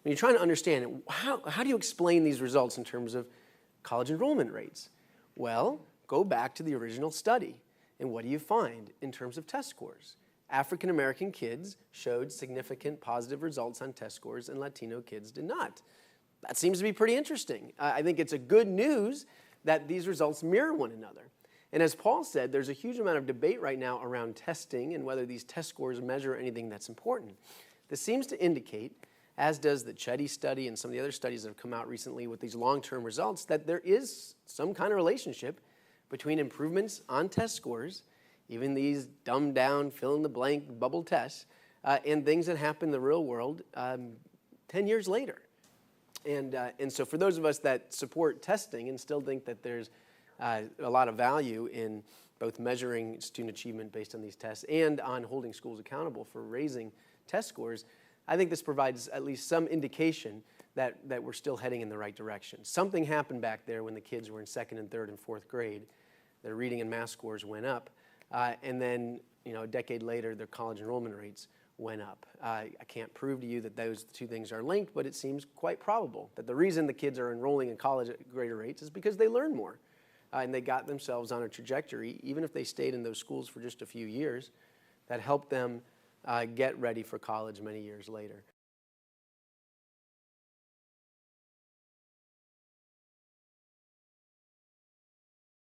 you're trying to understand how do you explain these results in terms of college enrollment rates? Well, go back to the original study. And what do you find in terms of test scores? African American kids showed significant positive results on test scores and Latino kids did not. That seems to be pretty interesting. I think it's a good news that these results mirror one another. And as Paul said, there's a huge amount of debate right now around testing and whether these test scores measure anything that's important. This seems to indicate, as does the Chetty study and some of the other studies that have come out recently with these long-term results, that there is some kind of relationship between improvements on test scores, even these dumbed-down, fill-in-the-blank bubble tests, and things that happen in the real world 10 years later. And so for those of us that support testing and still think that there's a lot of value in both measuring student achievement based on these tests and on holding schools accountable for raising test scores, I think this provides at least some indication that we're still heading in the right direction. Something happened back there when the kids were in second and third and fourth grade. Their reading and math scores went up, and then a decade later, their college enrollment rates went up. I can't prove to you that those two things are linked, but it seems quite probable that the reason the kids are enrolling in college at greater rates is because they learn more. And they got themselves on a trajectory, even if they stayed in those schools for just a few years, that helped them get ready for college many years later.